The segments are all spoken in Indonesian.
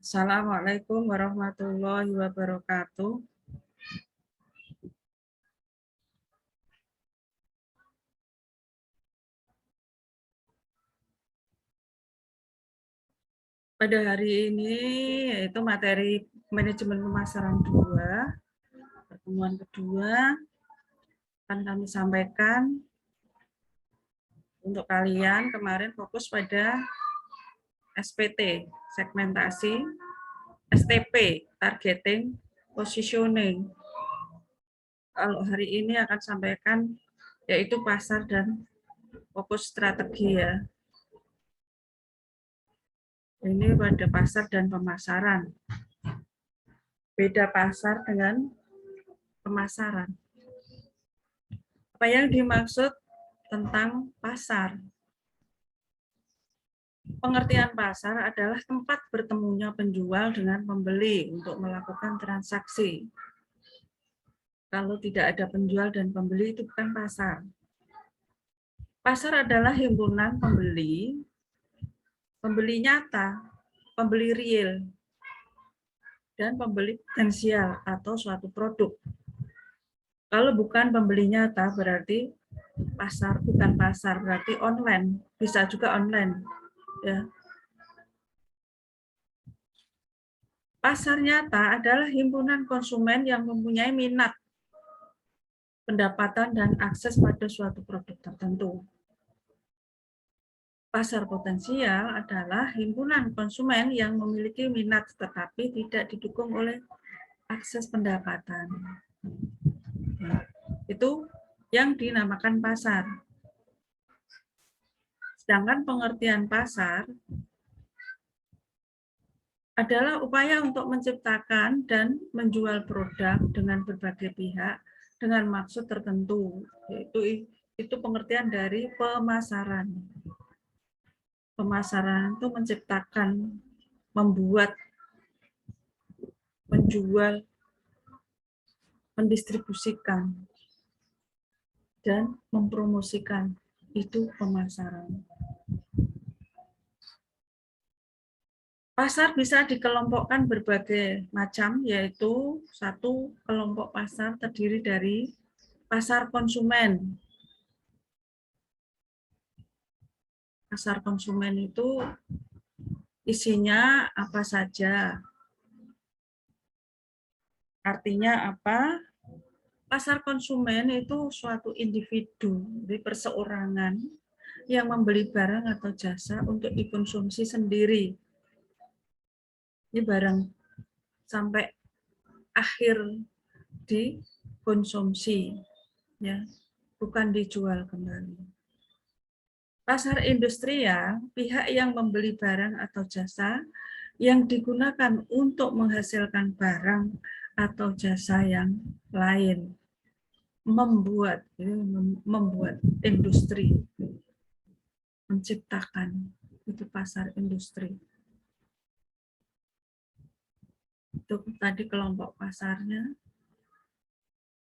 Assalamualaikum warahmatullahi wabarakatuh. Pada hari ini yaitu materi manajemen pemasaran 2, pertemuan kedua akan kami sampaikan untuk kalian. Kemarin fokus pada SPT, segmentasi, STP, targeting, positioning. Kalau hari ini akan sampaikan yaitu pasar dan fokus strategi ya. Ini pada pasar dan pemasaran. Beda pasar dengan pemasaran. Apa yang dimaksud tentang pasar? Pengertian pasar adalah tempat bertemunya penjual dengan pembeli untuk melakukan transaksi. Kalau tidak ada penjual dan pembeli, itu bukan pasar. Pasar adalah himpunan pembeli, pembeli nyata, pembeli real, dan pembeli potensial atau suatu produk. Kalau bukan pembeli nyata berarti pasar, bukan pasar, berarti online, bisa juga online. Ya. Pasar nyata adalah himpunan konsumen yang mempunyai minat, pendapatan, dan akses pada suatu produk tertentu. Pasar potensial adalah himpunan konsumen yang memiliki minat tetapi tidak didukung oleh akses pendapatan. Nah, itu yang dinamakan pasar. Sedangkan pengertian pasar adalah upaya untuk menciptakan dan menjual produk dengan berbagai pihak dengan maksud tertentu. Itu pengertian dari pemasaran. Pemasaran itu menciptakan, membuat, menjual, mendistribusikan, dan mempromosikan. Itu pemasaran. Pasar bisa dikelompokkan berbagai macam, yaitu satu kelompok pasar terdiri dari pasar konsumen. Pasar konsumen itu isinya apa saja. Artinya apa? Pasar konsumen itu suatu individu, di perseorangan yang membeli barang atau jasa untuk dikonsumsi sendiri. Ini barang sampai akhir dikonsumsi, ya, bukan dijual kembali. Pasar industrial, pihak yang membeli barang atau jasa yang digunakan untuk menghasilkan barang atau jasa yang lain. Membuat industri, menciptakan, itu pasar industri. Itu tadi kelompok pasarnya.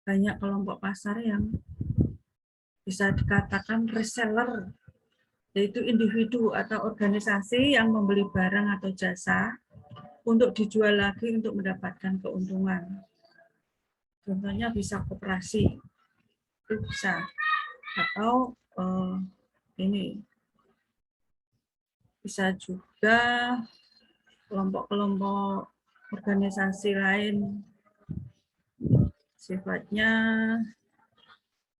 Banyak kelompok pasar yang bisa dikatakan reseller, yaitu individu atau organisasi yang membeli barang atau jasa untuk dijual lagi untuk mendapatkan keuntungan. Contohnya bisa koperasi, itu bisa. Atau ini bisa juga kelompok-kelompok organisasi lain sifatnya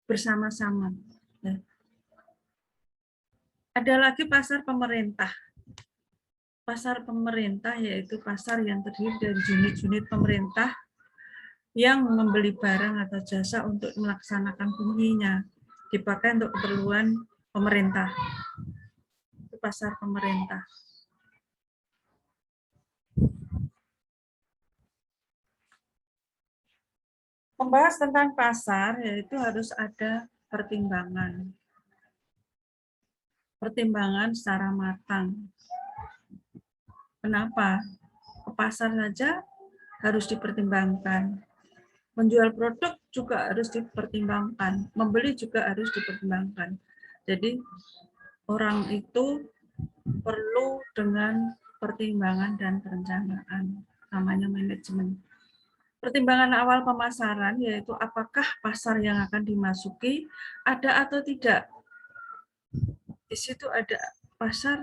bersama-sama. Ya. Ada lagi pasar pemerintah. Pasar pemerintah yaitu pasar yang terdiri dari unit-unit pemerintah yang membeli barang atau jasa untuk melaksanakan fungsinya, dipakai untuk keperluan pemerintah. Itu pasar pemerintah. Membahas tentang pasar, yaitu harus ada pertimbangan. Pertimbangan secara matang. Kenapa? Ke pasar saja harus dipertimbangkan. Menjual produk juga harus dipertimbangkan. Membeli juga harus dipertimbangkan. Jadi orang itu perlu dengan pertimbangan dan perencanaan, namanya manajemen. Pertimbangan awal pemasaran yaitu apakah pasar yang akan dimasuki ada atau tidak. Di situ ada pasar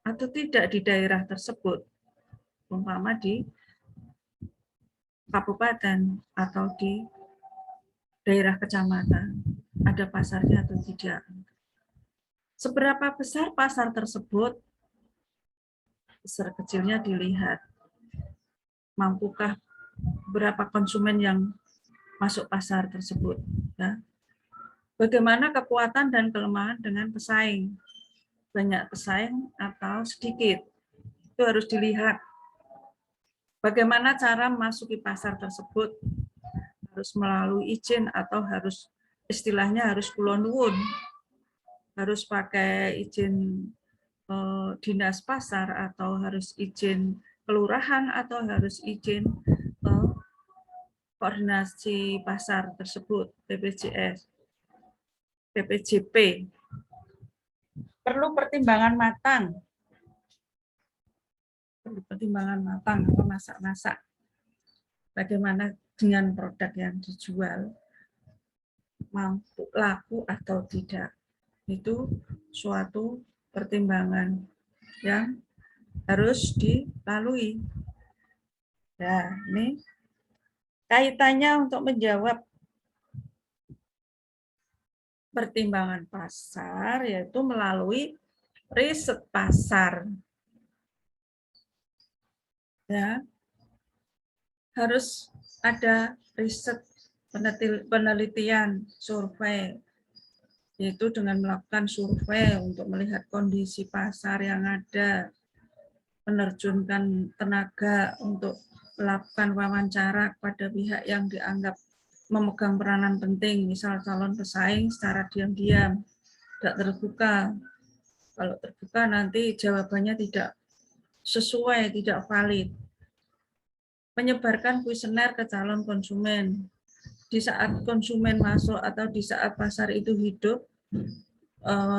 atau tidak di daerah tersebut, umpama di kabupaten atau di daerah kecamatan, ada pasarnya atau tidak. Seberapa besar pasar tersebut, besar kecilnya dilihat. Mampukah berapa konsumen yang masuk pasar tersebut. Ya. Bagaimana kekuatan dan kelemahan dengan pesaing. Banyak pesaing atau sedikit. Itu harus dilihat. Bagaimana cara memasuki pasar tersebut. Harus melalui izin atau harus istilahnya harus kulon nuwun. Harus pakai izin dinas pasar atau harus izin kelurahan atau harus izin koordinasi pasar tersebut, BPJS, BPJP. Perlu pertimbangan matang. Perlu pertimbangan matang atau masak-masak. Bagaimana dengan produk yang dijual, mampu laku atau tidak. Itu suatu pertimbangan yang harus dilalui. Nah, ini kaitannya untuk menjawab pertimbangan pasar, yaitu melalui riset pasar. Ya, harus ada riset penelitian, survei, yaitu dengan melakukan survei untuk melihat kondisi pasar yang ada, menerjunkan tenaga untuk melakukan wawancara kepada pihak yang dianggap memegang peranan penting, misal calon pesaing secara diam-diam, tidak terbuka. Kalau terbuka nanti jawabannya tidak sesuai, tidak valid. Menyebarkan kuesioner ke calon konsumen. Di saat konsumen masuk atau di saat pasar itu hidup,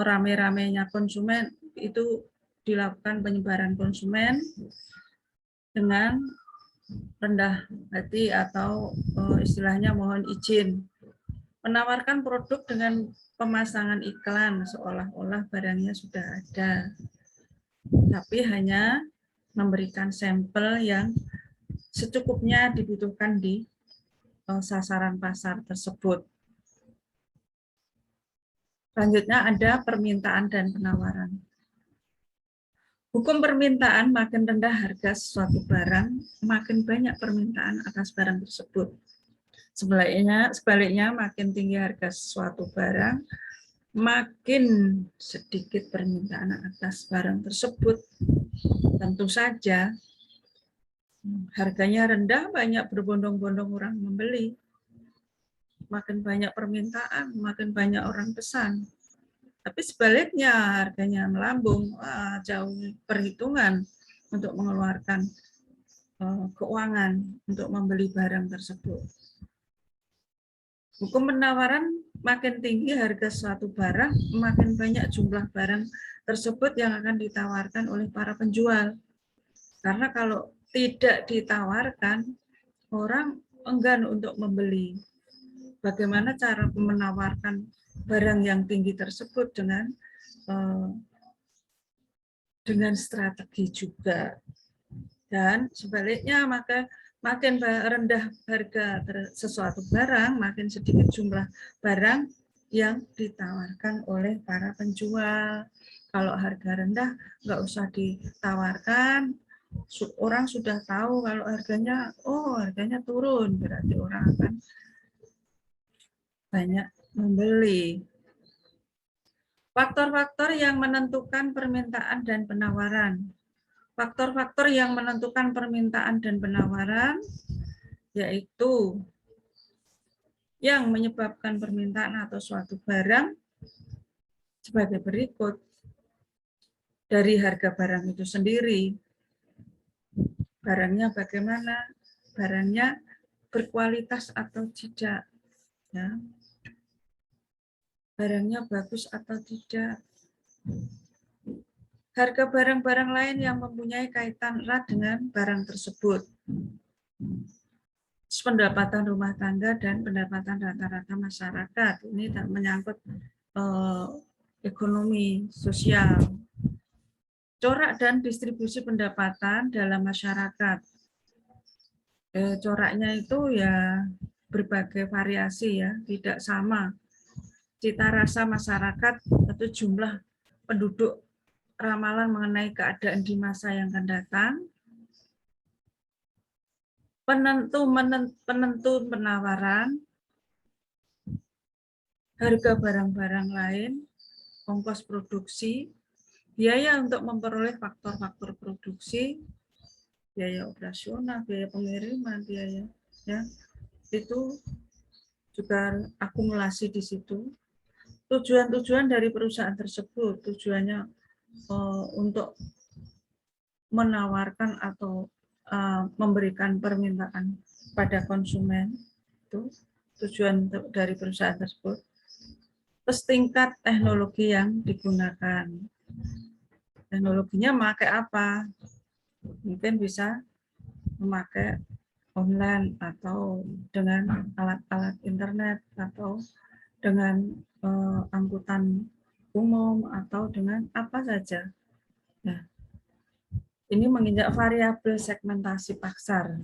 rame-ramenya konsumen, itu dilakukan penyebaran konsumen dengan rendah hati atau istilahnya mohon izin. Menawarkan produk dengan pemasangan iklan seolah-olah barangnya sudah ada. Tapi hanya memberikan sampel yang secukupnya dibutuhkan di sasaran pasar tersebut. Selanjutnya ada permintaan dan penawaran. Hukum permintaan, makin rendah harga suatu barang, makin banyak permintaan atas barang tersebut. Sebaliknya makin tinggi harga suatu barang, makin sedikit permintaan atas barang tersebut. Tentu saja harganya rendah, banyak berbondong-bondong orang membeli. Makin banyak permintaan, makin banyak orang pesan. Tapi sebaliknya harganya melambung, jauh perhitungan untuk mengeluarkan keuangan untuk membeli barang tersebut. Hukum penawaran, makin tinggi harga suatu barang, makin banyak jumlah barang tersebut yang akan ditawarkan oleh para penjual. Karena kalau tidak ditawarkan, orang enggan untuk membeli. Bagaimana cara menawarkan barang yang tinggi tersebut dengan strategi juga. Dan sebaliknya, maka makin rendah harga sesuatu barang, makin sedikit jumlah barang yang ditawarkan oleh para penjual. Kalau harga rendah, nggak usah ditawarkan, orang sudah tahu kalau harganya, harganya turun, berarti orang akan banyak membeli. Faktor-faktor yang menentukan permintaan dan penawaran. Faktor-faktor yang menentukan permintaan dan penawaran yaitu yang menyebabkan permintaan atau suatu barang sebagai berikut. Dari harga barang itu sendiri. Barangnya bagaimana? Barangnya berkualitas atau tidak. Ya. Barangnya bagus atau tidak. Harga barang-barang lain yang mempunyai kaitan erat dengan barang tersebut. Pendapatan rumah tangga dan pendapatan rata-rata masyarakat. Ini menyangkut ekonomi sosial. Corak dan distribusi pendapatan dalam masyarakat. Coraknya itu ya berbagai variasi ya, tidak sama. Cita rasa masyarakat atau jumlah penduduk, ramalan mengenai keadaan di masa yang akan datang, penentu penawaran, harga barang-barang lain, ongkos produksi, biaya untuk memperoleh faktor-faktor produksi, biaya operasional, biaya pengiriman, biaya ya itu juga akumulasi di situ. Tujuan-tujuan dari perusahaan tersebut, tujuannya untuk menawarkan atau memberikan permintaan pada konsumen, itu tujuan dari perusahaan tersebut. Terus tingkat teknologi yang digunakan. Teknologinya memakai apa? Mungkin bisa memakai online atau dengan alat-alat internet atau dengan angkutan umum atau dengan apa saja. Nah, ini menginjak variabel segmentasi pasar.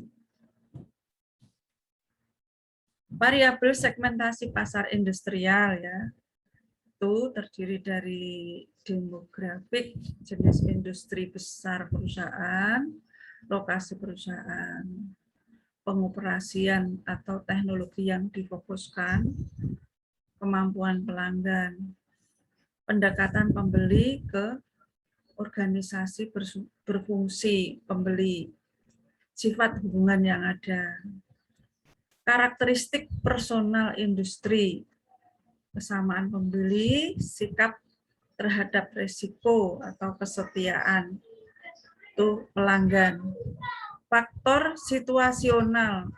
Variabel segmentasi pasar industrial ya, itu terdiri dari demografik, jenis industri besar perusahaan, lokasi perusahaan, pengoperasian atau teknologi yang difokuskan, kemampuan pelanggan, pendekatan pembeli ke organisasi berfungsi pembeli, sifat hubungan yang ada, karakteristik personal industri, kesamaan pembeli, sikap terhadap risiko atau kesetiaan itu pelanggan, faktor situasional,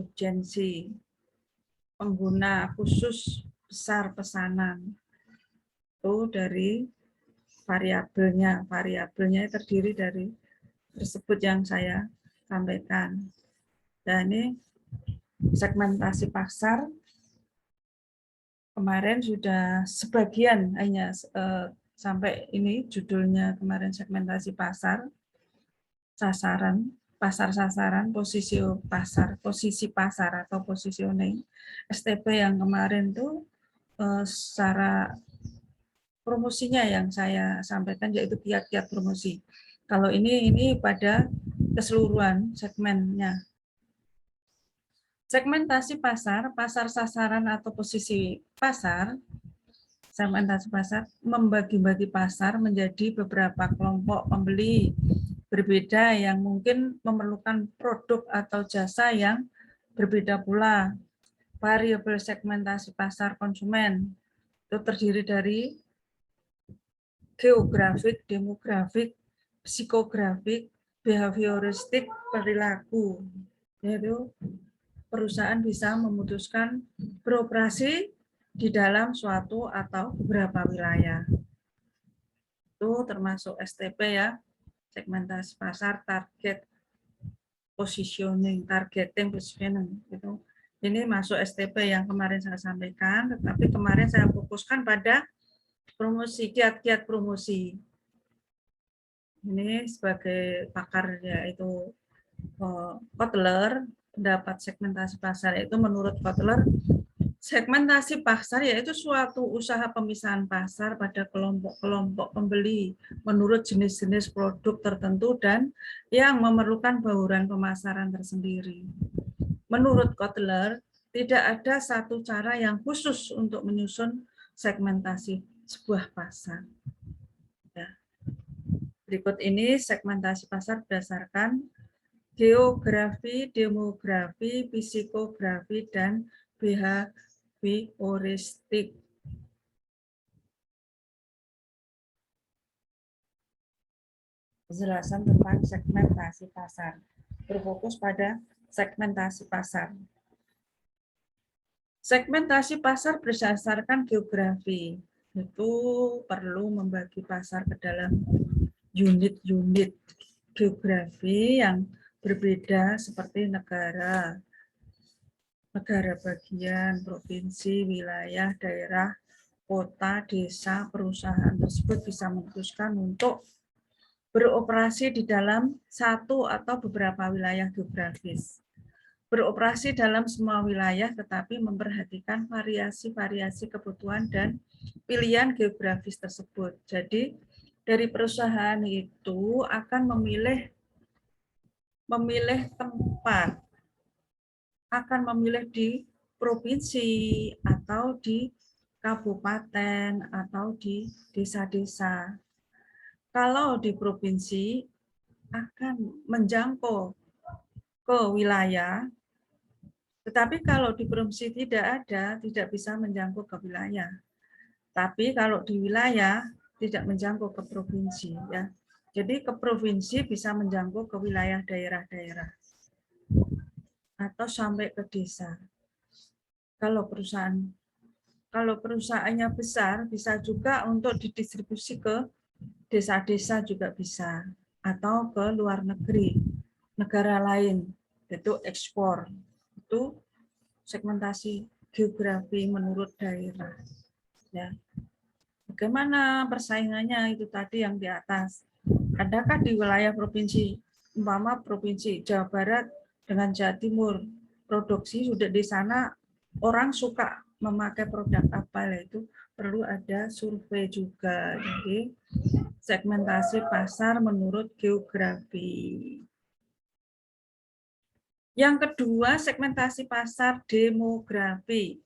urgensi, pengguna khusus besar pesanan, itu dari variabelnya. Variabelnya terdiri dari tersebut yang saya sampaikan. Dan ini segmentasi pasar kemarin sudah sebagian hanya sampai ini judulnya kemarin segmentasi pasar, sasaran, pasar sasaran, posisi pasar atau positioning. STP yang kemarin tuh secara promosinya yang saya sampaikan yaitu kiat-kiat promosi. Kalau ini pada keseluruhan segmennya. Segmentasi pasar, pasar sasaran atau posisi pasar, segmentasi pasar membagi-bagi pasar menjadi beberapa kelompok pembeli berbeda yang mungkin memerlukan produk atau jasa yang berbeda pula. Variabel segmentasi pasar konsumen itu terdiri dari geografik, demografik, psikografik, behavioristik, perilaku. Yaitu perusahaan bisa memutuskan beroperasi di dalam suatu atau beberapa wilayah. Itu termasuk STP ya, segmentasi pasar, target, positioning, targeting, positioning. Itu. Ini masuk STP yang kemarin saya sampaikan, tetapi kemarin saya fokuskan pada promosi, kiat-kiat promosi. Ini sebagai pakar yaitu Kotler, pendapat segmentasi pasar itu menurut Kotler, segmentasi pasar yaitu suatu usaha pemisahan pasar pada kelompok-kelompok pembeli menurut jenis-jenis produk tertentu dan yang memerlukan bauran pemasaran tersendiri. Menurut Kotler, tidak ada satu cara yang khusus untuk menyusun segmentasi sebuah pasar. Ya. Berikut ini segmentasi pasar berdasarkan geografi, demografi, psikografi, dan behavioristik. Penjelasan tentang segmentasi pasar. Berfokus pada segmentasi pasar. Segmentasi pasar berdasarkan geografi. itu perlu membagi pasar ke dalam unit-unit geografi yang berbeda seperti negara bagian, provinsi, wilayah, daerah, kota, desa, perusahaan tersebut bisa memutuskan untuk beroperasi di dalam satu atau beberapa wilayah geografis. Beroperasi dalam semua wilayah tetapi memperhatikan variasi-variasi kebutuhan dan pilihan geografis tersebut. Jadi dari perusahaan itu akan memilih tempat, akan memilih di provinsi atau di kabupaten atau di desa-desa. Kalau di provinsi akan menjangkau ke wilayah, tetapi kalau di provinsi tidak ada, tidak bisa menjangkau ke wilayah. Tapi kalau di wilayah tidak menjangkau ke provinsi, ya. Jadi ke provinsi bisa menjangkau ke wilayah daerah-daerah atau sampai ke desa. Kalau perusahaannya besar, bisa juga untuk didistribusi ke desa-desa juga bisa, atau ke luar negeri, negara lain, itu ekspor. Itu segmentasi geografi menurut daerah. Ya. Bagaimana persaingannya itu tadi yang di atas? Adakah di wilayah provinsi, umpama provinsi Jawa Barat dengan Jawa Timur, produksi sudah di sana orang suka memakai produk apa, itu perlu ada survei juga. Jadi segmentasi pasar menurut geografi. Yang kedua, segmentasi pasar demografi.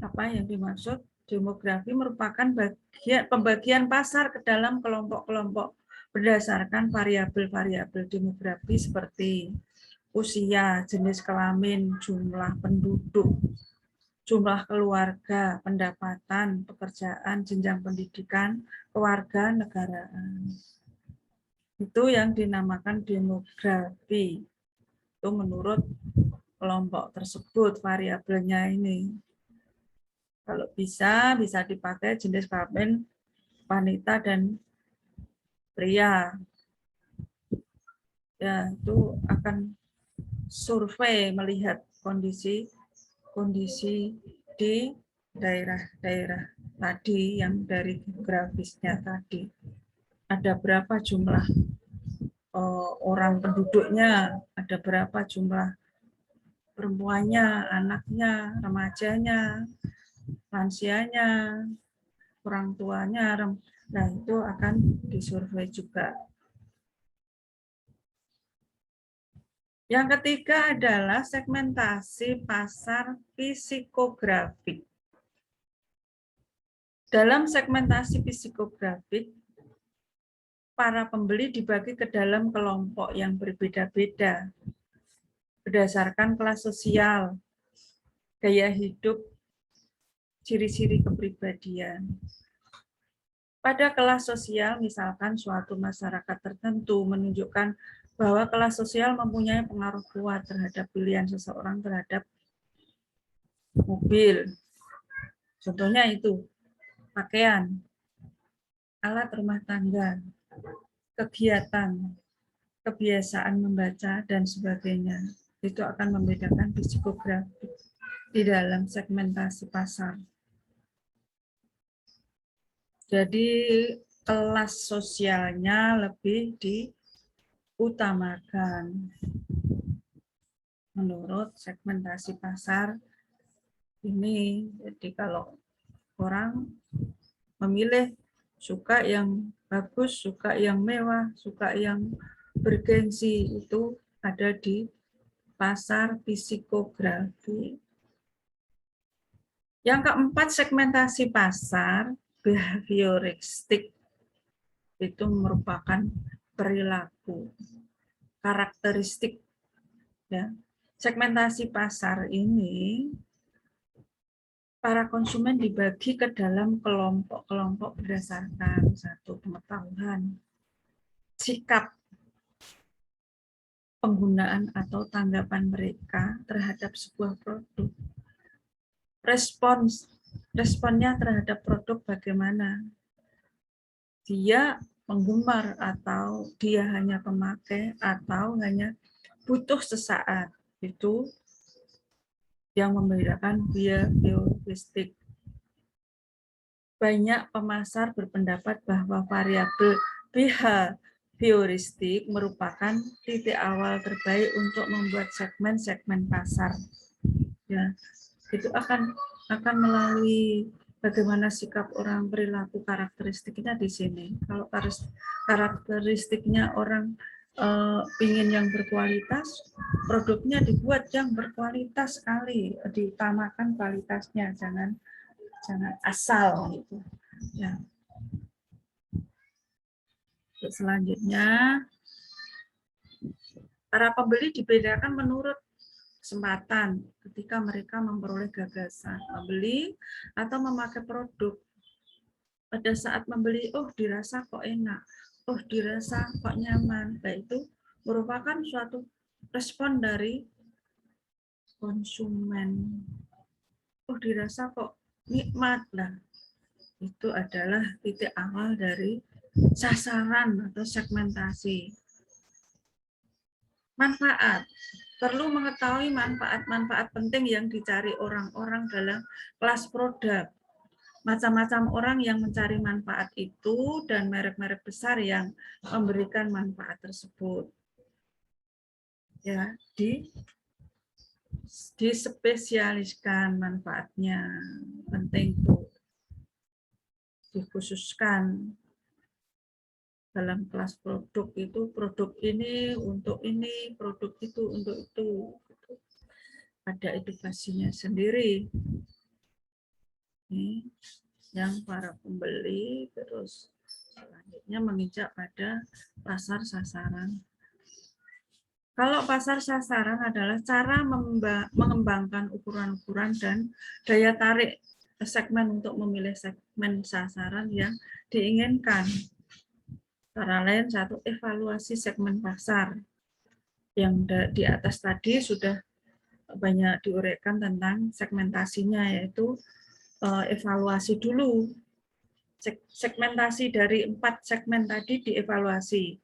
Apa yang dimaksud? Demografi merupakan pembagian pasar ke dalam kelompok-kelompok berdasarkan variabel-variabel demografi seperti usia, jenis kelamin, jumlah penduduk, jumlah keluarga, pendapatan, pekerjaan, jenjang pendidikan, kewarganegaraan. Itu yang dinamakan demografi. Itu menurut kelompok tersebut variabelnya ini. Kalau bisa dipakai jenis kelamin wanita dan pria. Ya, itu akan survei melihat kondisi di daerah-daerah tadi yang dari geografisnya tadi. Ada berapa jumlah orang penduduknya, ada berapa jumlah perempuannya, anaknya, remajanya, lansianya, orang tuanya. Nah, itu akan disurvei juga. Yang ketiga adalah segmentasi pasar psikografik. Dalam segmentasi psikografik, para pembeli dibagi ke dalam kelompok yang berbeda-beda berdasarkan kelas sosial, gaya hidup, ciri-ciri kepribadian. Pada kelas sosial, misalkan suatu masyarakat tertentu menunjukkan bahwa kelas sosial mempunyai pengaruh kuat terhadap pilihan seseorang terhadap mobil. Contohnya itu, pakaian, alat rumah tangga, kegiatan, kebiasaan membaca, dan sebagainya. Itu akan membedakan psikografi di dalam segmentasi pasar. Jadi kelas sosialnya lebih diutamakan menurut segmentasi pasar ini. Jadi kalau orang memilih suka yang bagus, suka yang mewah, suka yang bergengsi, itu ada di pasar psikografi. Yang keempat, segmentasi pasar behavioristik. Itu merupakan perilaku, karakteristik. Ya. Segmentasi pasar ini, para konsumen dibagi ke dalam kelompok-kelompok berdasarkan satu pengetahuan, sikap, penggunaan atau tanggapan mereka terhadap sebuah produk, respons responnya terhadap produk bagaimana. Dia penggemar atau dia hanya pemakai atau hanya butuh sesaat. Itu yang membedakan behavioristik. Banyak pemasar berpendapat bahwa variabel behavioristik merupakan titik awal terbaik untuk membuat segmen-segmen pasar. Ya, itu akan melalui bagaimana sikap orang, perilaku, karakteristiknya di sini. Kalau karakteristiknya orang ingin yang berkualitas, produknya dibuat yang berkualitas sekali, diutamakan kualitasnya, jangan asal gitu. Ya. Selanjutnya, para pembeli dibedakan menurut kesempatan ketika mereka memperoleh gagasan, membeli atau memakai produk. Pada saat membeli, oh dirasa kok enak, oh dirasa kok nyaman, itu merupakan suatu respon dari konsumen. Oh dirasa kok nikmat lah. Itu adalah titik awal dari sasaran atau segmentasi. Manfaat. Perlu mengetahui manfaat-manfaat penting yang dicari orang-orang dalam kelas produk. Macam-macam orang yang mencari manfaat itu dan merek-merek besar yang memberikan manfaat tersebut. Ya, dispesialiskan manfaatnya. Penting tuh dikhususkan dalam kelas produk itu, produk ini untuk ini, produk itu untuk itu. Ada edukasinya sendiri. Ini yang para pembeli, terus selanjutnya menginjak pada pasar sasaran. Kalau pasar sasaran adalah cara mengembangkan ukuran-ukuran dan daya tarik segmen untuk memilih segmen sasaran yang diinginkan. Cara lain satu, evaluasi segmen pasar. Yang di atas tadi sudah banyak diuraikan tentang segmentasinya, yaitu evaluasi dulu. Segmentasi dari 4 segmen tadi dievaluasi.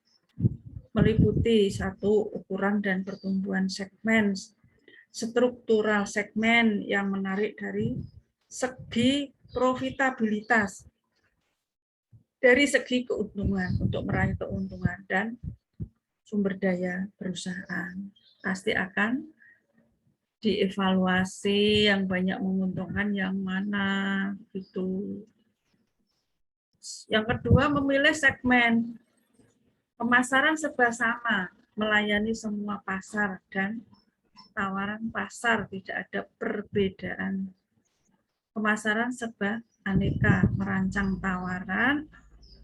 Meliputi satu, ukuran dan pertumbuhan segmen, struktural segmen yang menarik dari segi profitabilitas, dari segi keuntungan, untuk meraih keuntungan, dan sumber daya perusahaan. Pasti akan dievaluasi yang banyak menguntungkan yang mana gitu. Yang kedua, memilih segmen. Pemasaran serba sama, melayani semua pasar dan tawaran pasar, tidak ada perbedaan. Pemasaran serba aneka, merancang tawaran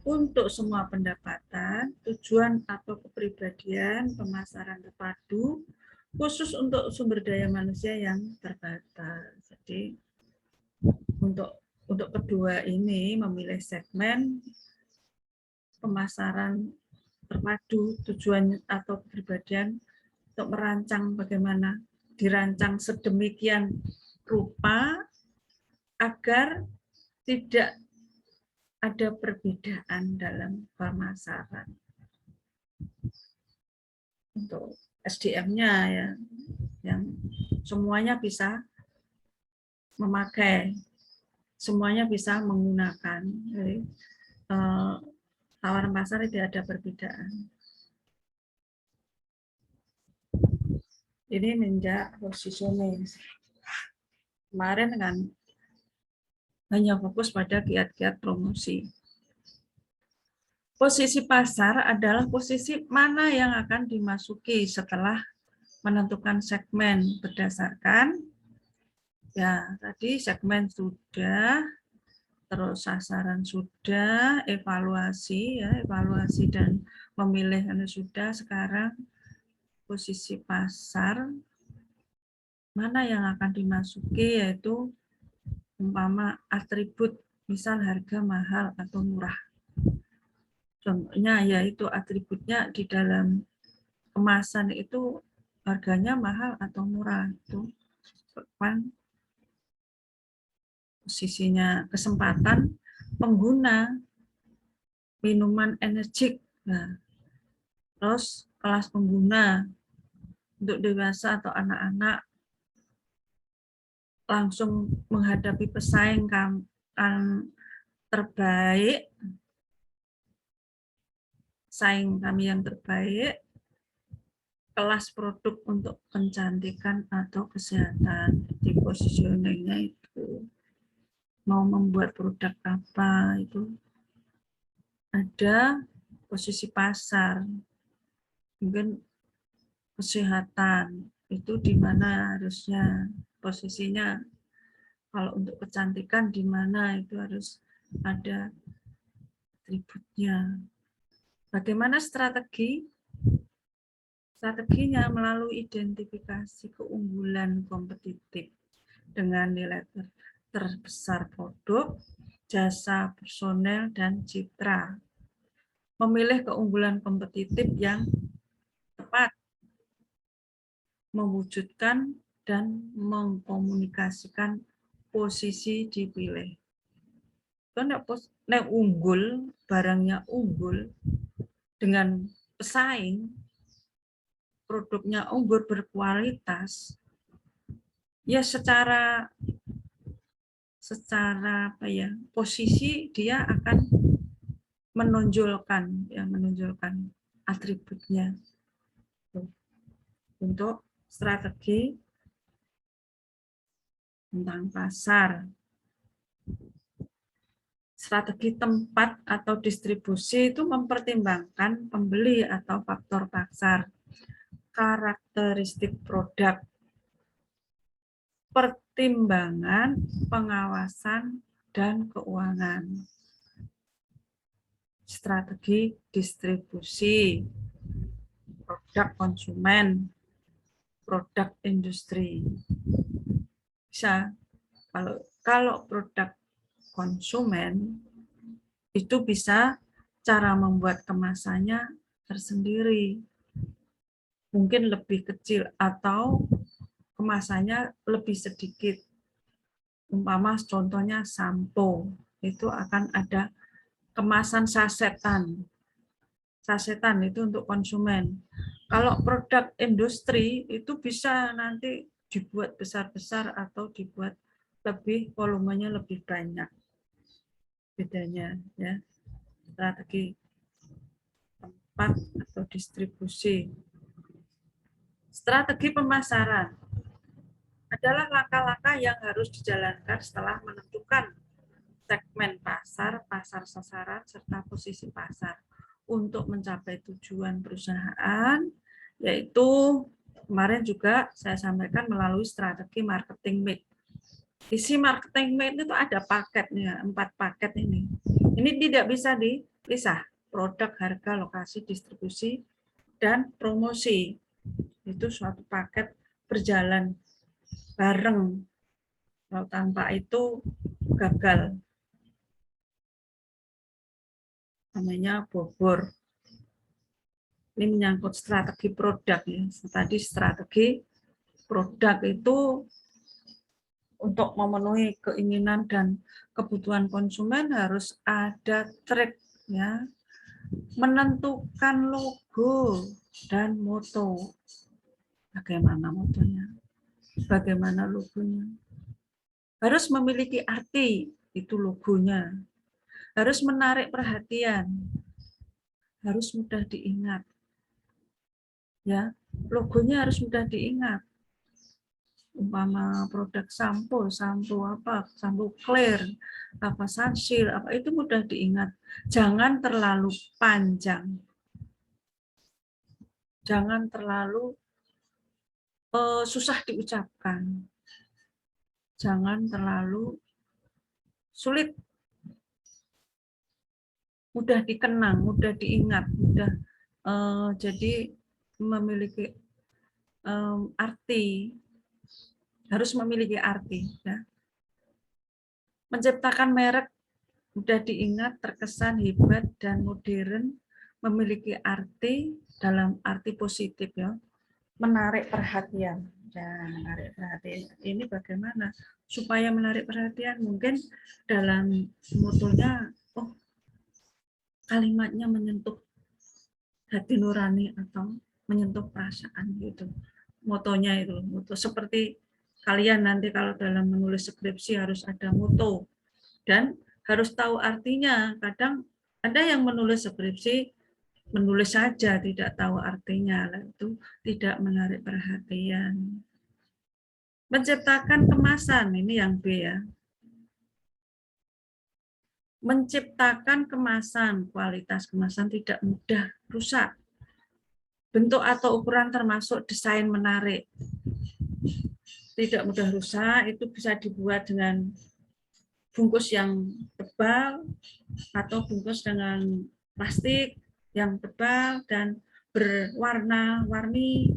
untuk semua pendapatan, tujuan atau kepribadian, pemasaran terpadu, khusus untuk sumber daya manusia yang terbatas. Jadi untuk kedua ini memilih segmen pemasaran terpadu, tujuan atau kepribadian untuk merancang bagaimana dirancang sedemikian rupa agar tidak ada perbedaan dalam pemasaran. Untuk SDM-nya ya, yang semuanya bisa memakai, semuanya bisa menggunakan. Jadi, tawaran pasar tidak ada perbedaan. Ini menjak positioning. Kemarin kan hanya fokus pada kiat-kiat promosi. Posisi pasar adalah posisi mana yang akan dimasuki setelah menentukan segmen berdasarkan, ya tadi segmen sudah, terus sasaran sudah, evaluasi ya, evaluasi dan memilih sudah. Sekarang posisi pasar mana yang akan dimasuki, yaitu umpama atribut, misal harga mahal atau murah. Contohnya yaitu atributnya di dalam kemasan itu harganya mahal atau murah, itu posisinya kesempatan pengguna minuman energik. Nah, terus kelas pengguna untuk dewasa atau anak-anak langsung menghadapi pesaing terbaik, saing kami yang terbaik, kelas produk untuk kecantikan atau kesehatan. Di positioningnya itu mau membuat produk apa, itu ada posisi pasar, mungkin kesehatan itu di mana harusnya posisinya. Kalau untuk kecantikan di mana itu harus ada atributnya. Bagaimana strategi? Strateginya melalui identifikasi keunggulan kompetitif dengan nilai terbesar produk, jasa, personel, dan citra. Memilih keunggulan kompetitif yang tepat, mewujudkan dan mengkomunikasikan posisi dipilih. Nek unggul, barangnya unggul dengan pesaing, produknya unggul berkualitas, ya secara apa ya, posisi dia akan menonjolkan atributnya. Untuk strategi tentang pasar, strategi tempat atau distribusi itu mempertimbangkan pembeli atau faktor pasar, karakteristik produk, pertimbangan pengawasan dan keuangan. Strategi distribusi, produk konsumen, produk industri. Bisa kalau produk konsumen itu bisa cara membuat kemasannya tersendiri, mungkin lebih kecil atau kemasannya lebih sedikit. Umpama contohnya sampo, itu akan ada kemasan sasetan. Sasetan itu untuk konsumen. Kalau produk industri itu bisa nanti dibuat besar-besar atau dibuat lebih volumenya lebih banyak. Bedanya ya. Strategi tempat atau distribusi. Strategi pemasaran adalah langkah-langkah yang harus dijalankan setelah menentukan segmen pasar, pasar sasaran, serta posisi pasar untuk mencapai tujuan perusahaan, yaitu kemarin juga saya sampaikan melalui strategi marketing mix. Isi marketing mix itu ada paketnya, 4 paket ini. Ini tidak bisa dipisah, produk, harga, lokasi, distribusi, dan promosi. Itu suatu paket berjalan bareng. Kalau tanpa itu gagal. Namanya bobor. Ini menyangkut strategi produk ya. Tadi strategi produk itu untuk memenuhi keinginan dan kebutuhan konsumen harus ada track ya. Menentukan logo dan moto. Bagaimana motonya? Bagaimana logonya? Harus memiliki arti, itu logonya. Harus menarik perhatian. Harus mudah diingat. Ya, logonya harus mudah diingat. Umpama produk sampo apa, sampo clear, apa sunsil, apa itu mudah diingat. Jangan terlalu panjang. Jangan terlalu susah diucapkan. Jangan terlalu sulit. Mudah dikenang, mudah diingat, mudah jadi memiliki arti, harus memiliki arti. Ya. Menciptakan merek mudah diingat, terkesan, hebat, dan modern, memiliki arti dalam arti positif, ya, menarik perhatian. Ya, menarik perhatian. Ini bagaimana supaya menarik perhatian? Mungkin dalam motonya, oh kalimatnya menyentuh hati nurani atau menyentuh perasaan gitu. Motonya itu, moto seperti kalian nanti kalau dalam menulis skripsi harus ada moto dan harus tahu artinya. Kadang ada yang menulis skripsi menulis saja tidak tahu artinya, itu tidak menarik perhatian. Menciptakan kemasan, ini yang B ya. Menciptakan kemasan, kualitas kemasan tidak mudah rusak. Bentuk atau ukuran termasuk desain menarik. Tidak mudah rusak, itu bisa dibuat dengan bungkus yang tebal atau bungkus dengan plastik yang tebal dan berwarna-warni.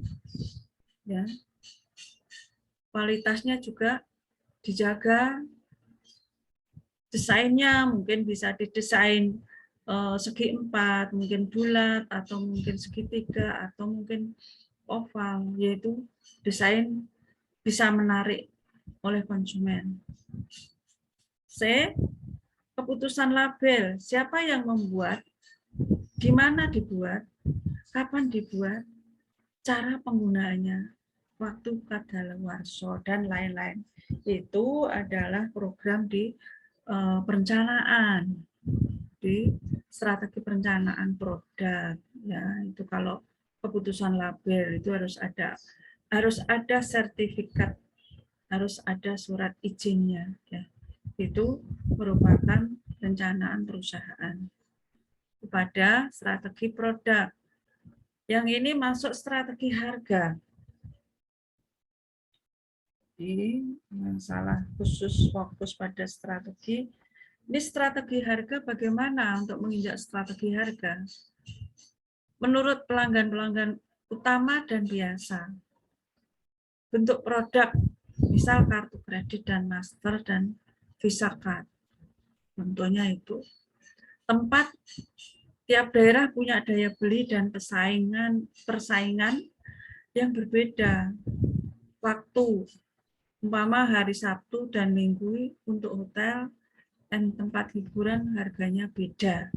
Ya. Kualitasnya juga dijaga. Desainnya mungkin bisa didesain segi 4, mungkin bulat atau mungkin segitiga atau mungkin oval, yaitu desain bisa menarik oleh konsumen. C. Keputusan label, siapa yang membuat, di mana dibuat, kapan dibuat, cara penggunaannya, waktu kadaluarsa dan lain-lain. Itu adalah program di perencanaan, di strategi perencanaan produk. Ya, itu kalau keputusan label itu harus ada sertifikat, harus ada surat izinnya. Ya. Itu merupakan perencanaan perusahaan kepada strategi produk. Yang ini masuk strategi harga. Jadi masalah khusus fokus pada strategi. Ini strategi harga bagaimana untuk menginjak strategi harga? Menurut pelanggan-pelanggan utama dan biasa. Bentuk produk, misal kartu kredit dan master dan Visa card. Contohnya itu. Tempat, tiap daerah punya daya beli dan persaingan yang berbeda. Waktu, umpama hari Sabtu dan Minggu untuk hotel dan tempat hiburan harganya beda.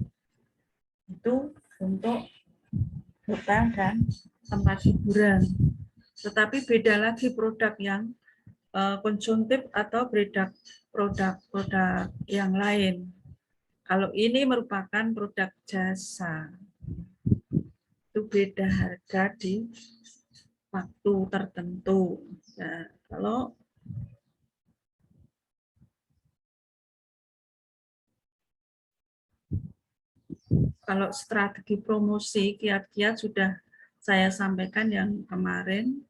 Itu untuk hotel dan tempat hiburan. Tetapi beda lagi produk yang konsumtif atau produk yang lain. Kalau ini merupakan produk jasa, itu beda harga di waktu tertentu. Nah, kalau strategi promosi kiat-kiat sudah saya sampaikan yang kemarin.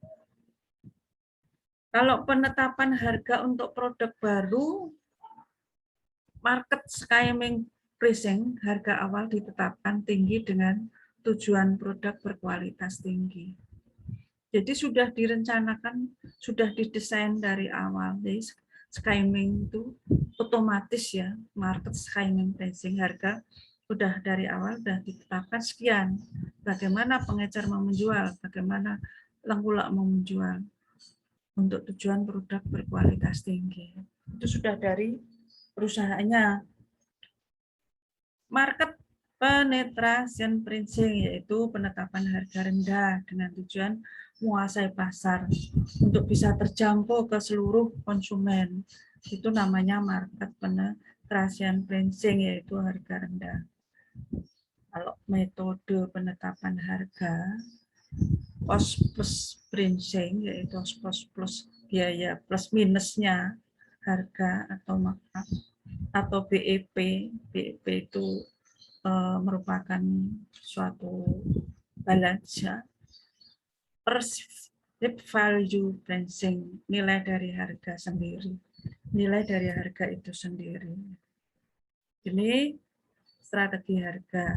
Kalau penetapan harga untuk produk baru, market skimming pricing, harga awal ditetapkan tinggi dengan tujuan produk berkualitas tinggi. Jadi sudah direncanakan, sudah didesain dari awal. Jadi skimming itu otomatis ya, market skimming pricing, harga sudah dari awal sudah ditetapkan sekian. Bagaimana pengecer mau menjual, bagaimana tengkulak mau menjual untuk tujuan produk berkualitas tinggi. Itu sudah dari perusahaannya. Market penetration pricing, yaitu penetapan harga rendah dengan tujuan menguasai pasar untuk bisa terjangkau ke seluruh konsumen. Itu namanya market penetration pricing, yaitu harga rendah. Kalau metode penetapan harga, cost plus pricing, yaitu cost plus biaya plus minusnya harga atau BEP. BEP itu merupakan suatu balance perceived value pricing, nilai dari harga sendiri, nilai dari harga itu sendiri. Ini strategi harga.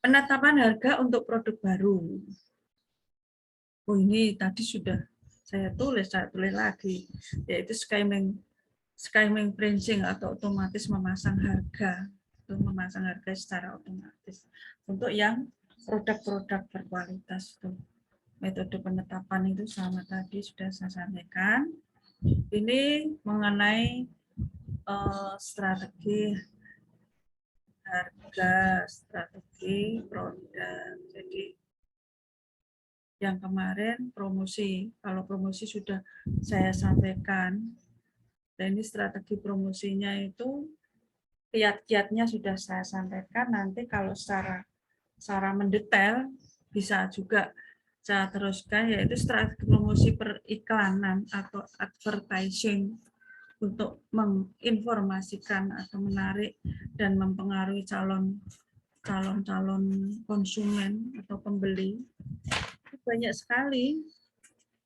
Penetapan harga untuk produk baru. Oh, ini tadi sudah saya tulis lagi, yaitu skimming pricing atau otomatis memasang harga, itu memasang harga secara otomatis untuk yang produk-produk berkualitas itu. metode penetapan itu sama tadi sudah saya sampaikan. Ini mengenai strategi harga, strategi produk. Jadi yang kemarin promosi, kalau promosi sudah saya sampaikan, dan ini strategi promosinya itu kiat-kiatnya sudah saya sampaikan. Nanti kalau secara mendetail bisa juga saya teruskan, yaitu strategi promosi periklanan atau advertising untuk menginformasikan atau menarik dan mempengaruhi calon konsumen atau pembeli. Banyak sekali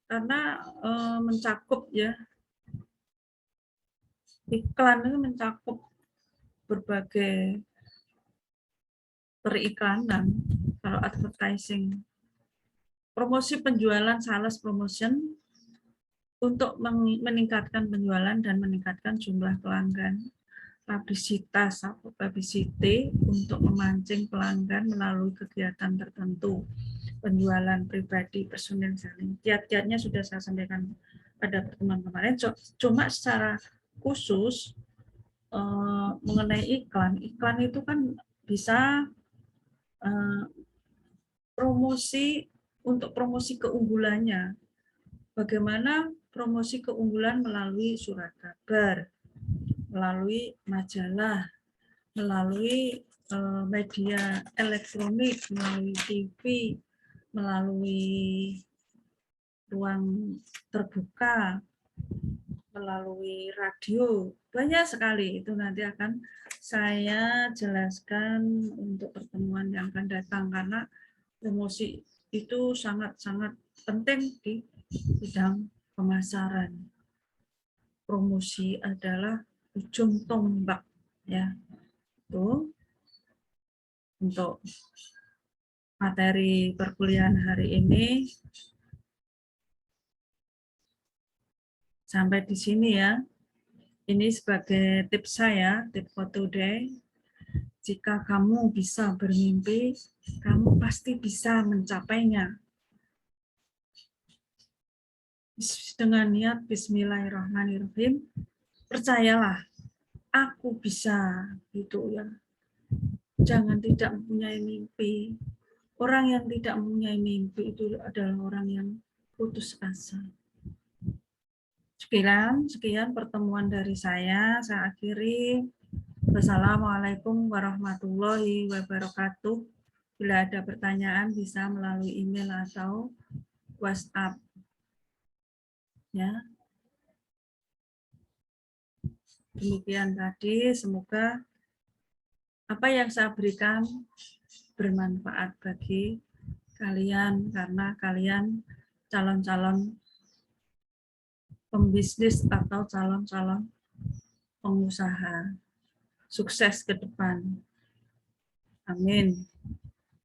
karena mencakup ya, iklan itu mencakup berbagai periklanan. Kalau advertising, promosi penjualan, sales promotion untuk meningkatkan penjualan dan meningkatkan jumlah pelanggan. Publisitas atau publicity untuk memancing pelanggan melalui kegiatan tertentu. Penjualan pribadi, personal selling. Kiat-kiatnya sudah saya sampaikan pada pertemuan kemarin. Cuma secara khusus mengenai iklan. Iklan itu kan bisa promosi untuk promosi keunggulannya. Bagaimana promosi keunggulan melalui surat kabar, melalui majalah, melalui media elektronik, melalui TV, melalui ruang terbuka, melalui radio, banyak sekali. Itu nanti akan saya jelaskan untuk pertemuan yang akan datang, karena promosi itu sangat-sangat penting di bidang pemasaran. Promosi adalah ujung tombak ya. Itu untuk materi perkuliahan hari ini. Sampai di sini ya. Ini sebagai tips saya, tips for today. Jika kamu bisa bermimpi, kamu pasti bisa mencapainya. Dengan niat Bismillahirrahmanirrahim, percayalah, aku bisa, gitu ya. Jangan tidak mempunyai mimpi. Orang yang tidak mempunyai mimpi itu adalah orang yang putus asa. Sekian pertemuan dari saya akhiri. Wassalamualaikum warahmatullahi wabarakatuh. Bila ada pertanyaan bisa melalui email atau WhatsApp. Ya. Demikian tadi, semoga apa yang saya berikan bermanfaat bagi kalian, karena kalian calon-calon pembisnis atau calon-calon pengusaha. Sukses ke depan. Amin.